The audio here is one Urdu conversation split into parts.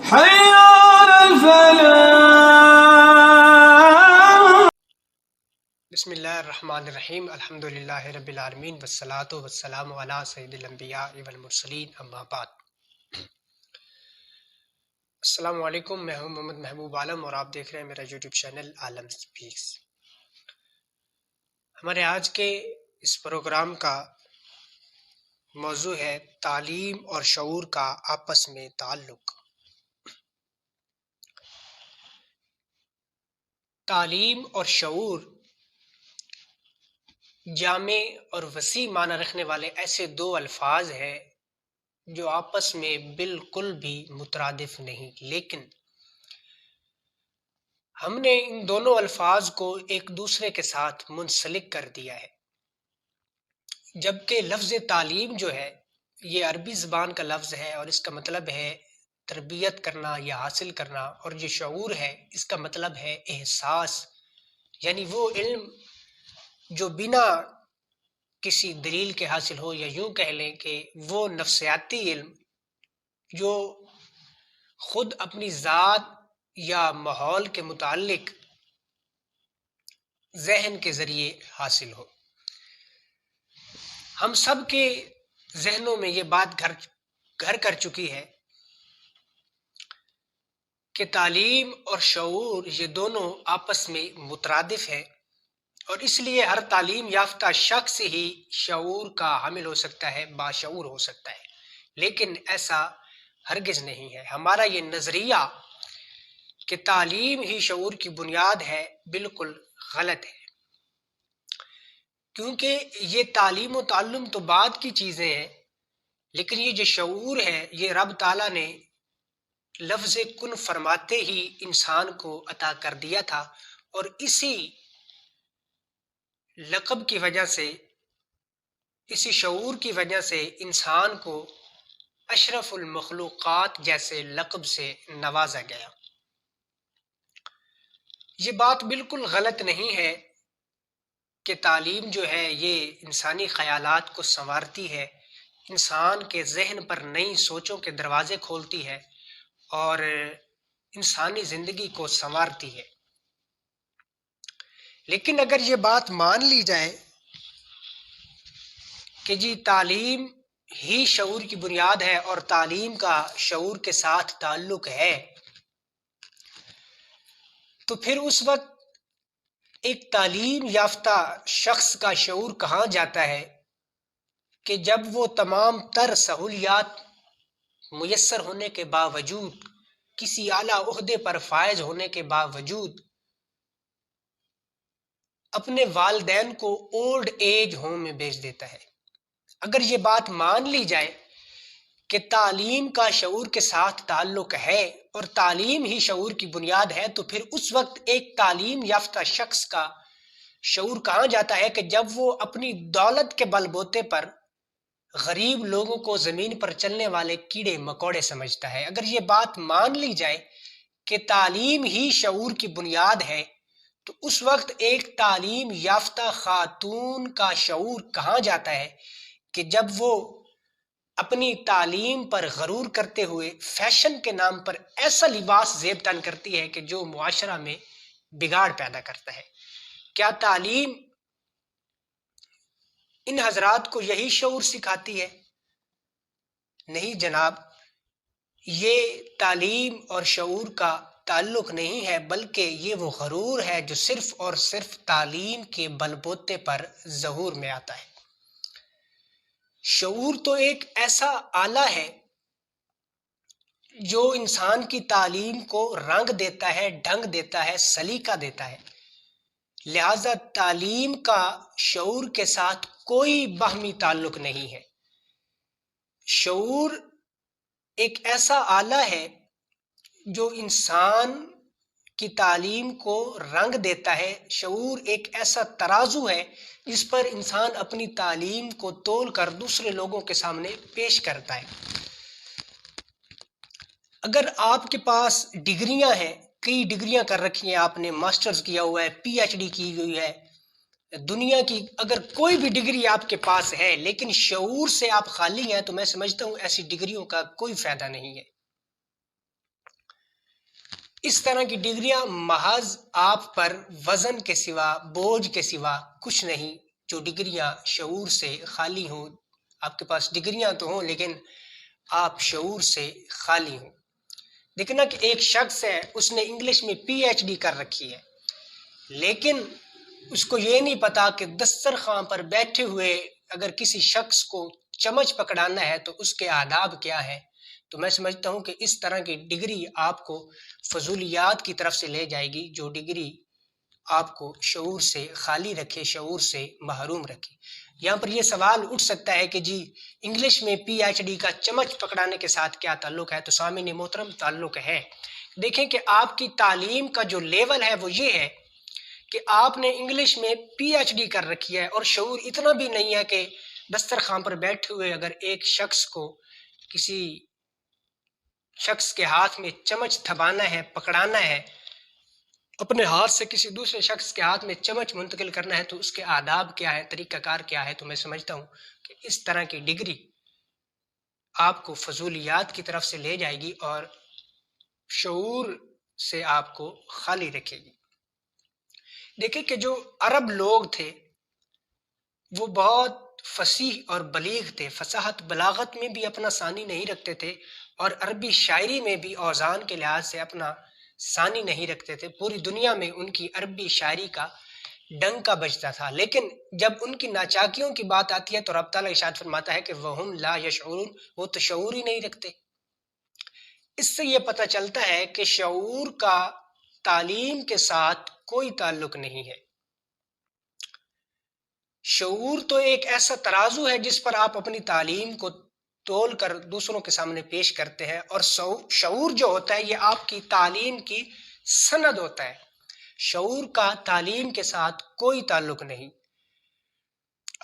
حي على الفلاح. بسم اللہ الرحمن الرحیم، الحمدللہ رب العالمین والصلاة والسلام علی سید الانبیاء والمرسلین، اما بعد۔ السلام علیکم، میں ہوں محمد محبوب عالم اور آپ دیکھ رہے ہیں میرا یوٹیوب چینل عالم سپیکس۔ ہمارے آج کے اس پروگرام کا موضوع ہے تعلیم اور شعور کا آپس میں تعلق۔ تعلیم اور شعور جامع اور وسیع معنی رکھنے والے ایسے دو الفاظ ہیں جو آپس میں بالکل بھی مترادف نہیں، لیکن ہم نے ان دونوں الفاظ کو ایک دوسرے کے ساتھ منسلک کر دیا ہے، جبکہ لفظ تعلیم جو ہے یہ عربی زبان کا لفظ ہے اور اس کا مطلب ہے تربیت کرنا یا حاصل کرنا، اور جو شعور ہے اس کا مطلب ہے احساس، یعنی وہ علم جو بنا کسی دلیل کے حاصل ہو، یا یوں کہہ لیں کہ وہ نفسیاتی علم جو خود اپنی ذات یا ماحول کے متعلق ذہن کے ذریعے حاصل ہو۔ ہم سب کے ذہنوں میں یہ بات گھر کر چکی ہے کہ تعلیم اور شعور یہ دونوں آپس میں مترادف ہیں، اور اس لیے ہر تعلیم یافتہ شخص ہی شعور کا حامل ہو سکتا ہے، باشعور ہو سکتا ہے، لیکن ایسا ہرگز نہیں ہے۔ ہمارا یہ نظریہ کہ تعلیم ہی شعور کی بنیاد ہے بالکل غلط ہے، کیونکہ یہ تعلیم و تعلم تو بعد کی چیزیں ہیں، لیکن یہ جو شعور ہے یہ رب تعالیٰ نے لفظ کن فرماتے ہی انسان کو عطا کر دیا تھا، اور اسی لقب کی وجہ سے، اسی شعور کی وجہ سے انسان کو اشرف المخلوقات جیسے لقب سے نوازا گیا۔ یہ بات بالکل غلط نہیں ہے کہ تعلیم جو ہے یہ انسانی خیالات کو سنوارتی ہے، انسان کے ذہن پر نئی سوچوں کے دروازے کھولتی ہے اور انسانی زندگی کو سنوارتی ہے، لیکن اگر یہ بات مان لی جائے کہ جی تعلیم ہی شعور کی بنیاد ہے اور تعلیم کا شعور کے ساتھ تعلق ہے، تو پھر اس وقت ایک تعلیم یافتہ شخص کا شعور کہاں جاتا ہے کہ جب وہ تمام تر سہولیات میسر ہونے کے باوجود، کسی اعلیٰ عہدے پر فائز ہونے کے باوجود اپنے والدین کو اولڈ ایج ہوم میں بھیج دیتا ہے۔ اگر یہ بات مان لی جائے کہ تعلیم کا شعور کے ساتھ تعلق ہے اور تعلیم ہی شعور کی بنیاد ہے، تو پھر اس وقت ایک تعلیم یافتہ شخص کا شعور کہاں جاتا ہے کہ جب وہ اپنی دولت کے بل بوتے پر غریب لوگوں کو زمین پر چلنے والے کیڑے مکوڑے سمجھتا ہے۔ اگر یہ بات مان لی جائے کہ تعلیم ہی شعور کی بنیاد ہے، تو اس وقت ایک تعلیم یافتہ خاتون کا شعور کہاں جاتا ہے کہ جب وہ اپنی تعلیم پر غرور کرتے ہوئے فیشن کے نام پر ایسا لباس زیب تن کرتی ہے کہ جو معاشرہ میں بگاڑ پیدا کرتا ہے۔ کیا تعلیم ان حضرات کو یہی شعور سکھاتی ہے؟ نہیں جناب، یہ تعلیم اور شعور کا تعلق نہیں ہے، بلکہ یہ وہ غرور ہے جو صرف اور صرف تعلیم کے بل بوتے پر ظہور میں آتا ہے۔ شعور تو ایک ایسا آلہ ہے جو انسان کی تعلیم کو رنگ دیتا ہے، ڈھنگ دیتا ہے، سلیقہ دیتا ہے، لہذا تعلیم کا شعور کے ساتھ کوئی باہمی تعلق نہیں ہے۔ شعور ایک ایسا آلہ ہے جو انسان کی تعلیم کو رنگ دیتا ہے، شعور ایک ایسا ترازو ہے جس پر انسان اپنی تعلیم کو تول کر دوسرے لوگوں کے سامنے پیش کرتا ہے۔ اگر آپ کے پاس ڈگریاں ہیں، کئی ڈگریاں کر رکھی ہیں، آپ نے ماسٹرز کیا ہوا ہے، پی ایچ ڈی کی ہوئی ہے، دنیا کی اگر کوئی بھی ڈگری آپ کے پاس ہے لیکن شعور سے آپ خالی ہیں، تو میں سمجھتا ہوں ایسی ڈگریوں کا کوئی فائدہ نہیں ہے۔ اس طرح کی ڈگریاں محض آپ پر وزن کے سوا، بوجھ کے سوا کچھ نہیں، جو ڈگریاں شعور سے خالی ہوں۔ آپ کے پاس ڈگریاں تو ہوں لیکن آپ شعور سے خالی ہوں۔ دیکھنا کہ ایک شخص ہے، اس نے انگلش میں پی ایچ ڈی کر رکھی ہے، لیکن اس کو یہ نہیں پتا کہ دسترخوان پر بیٹھے ہوئے اگر کسی شخص کو چمچ پکڑانا ہے تو اس کے آداب کیا ہے۔ تو میں سمجھتا ہوں کہ اس طرح کی ڈگری آپ کو فضولیات کی طرف سے لے جائے گی، جو ڈگری آپ کو شعور سے خالی رکھے، شعور سے محروم رکھے۔ یہاں پر یہ سوال اٹھ سکتا ہے کہ جی انگلش میں پی ایچ ڈی کا چمچ پکڑانے کے ساتھ کیا تعلق ہے؟ تو سامعین محترم تعلق ہے۔ دیکھیں کہ آپ کی تعلیم کا جو لیول ہے وہ یہ ہے کہ آپ نے انگلش میں پی ایچ ڈی کر رکھی ہے اور شعور اتنا بھی نہیں ہے کہ دسترخوان پر بیٹھے ہوئے اگر ایک شخص کو، کسی شخص کے ہاتھ میں چمچ تھبانا ہے، پکڑانا ہے، اپنے ہاتھ سے کسی دوسرے شخص کے ہاتھ میں چمچ منتقل کرنا ہے تو اس کے آداب کیا ہے، طریقہ کار کیا ہے۔ تو میں سمجھتا ہوں کہ اس طرح کی ڈگری آپ کو فضولیات کی طرف سے لے جائے گی اور شعور سے آپ کو خالی رکھے گی۔ دیکھیں کہ جو عرب لوگ تھے وہ بہت فصیح اور بلیغ تھے، فصاحت بلاغت میں بھی اپنا ثانی نہیں رکھتے تھے اور عربی شاعری میں بھی اوزان کے لحاظ سے اپنا ثانی نہیں رکھتے تھے۔ پوری دنیا میں ان کی عربی شاعری کا ڈنکا بجتا تھا، لیکن جب ان کی ناچاکیوں کی بات آتی ہے تو رب تعالیٰ ارشاد فرماتا ہے کہ وَهُمْ لَا يَشْعُرُونَ، وہ تو شعور ہی نہیں رکھتے۔ اس سے یہ پتہ چلتا ہے کہ شعور کا تعلیم کے ساتھ کوئی تعلق نہیں ہے۔ شعور تو ایک ایسا ترازو ہے جس پر آپ اپنی تعلیم کو تول کر دوسروں کے سامنے پیش کرتے ہیں، اور شعور جو ہوتا ہے یہ آپ کی تعلیم کی سند ہوتا ہے۔ شعور کا تعلیم کے ساتھ کوئی تعلق نہیں۔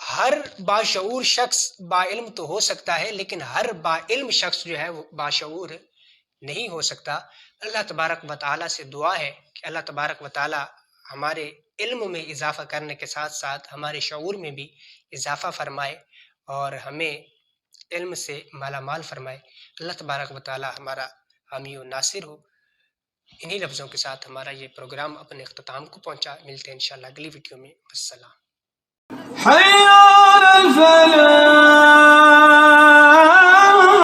ہر باشعور شخص با علم تو ہو سکتا ہے لیکن ہر با علم شخص جو ہے وہ باشعور نہیں ہو سکتا۔ اللہ تبارک و تعالیٰ سے دعا ہے کہ اللہ تبارک و تعالیٰ ہمارے علم میں اضافہ کرنے کے ساتھ ساتھ ہمارے شعور میں بھی اضافہ فرمائے اور ہمیں علم سے مالا مال فرمائے۔ اللہ تبارک و تعالیٰ ہمارا حامی و ناصر ہو۔ انہی لفظوں کے ساتھ ہمارا یہ پروگرام اپنے اختتام کو پہنچا۔ ملتے ہیں انشاءاللہ اگلی ویڈیو میں۔ السلام۔ حي على الفلاح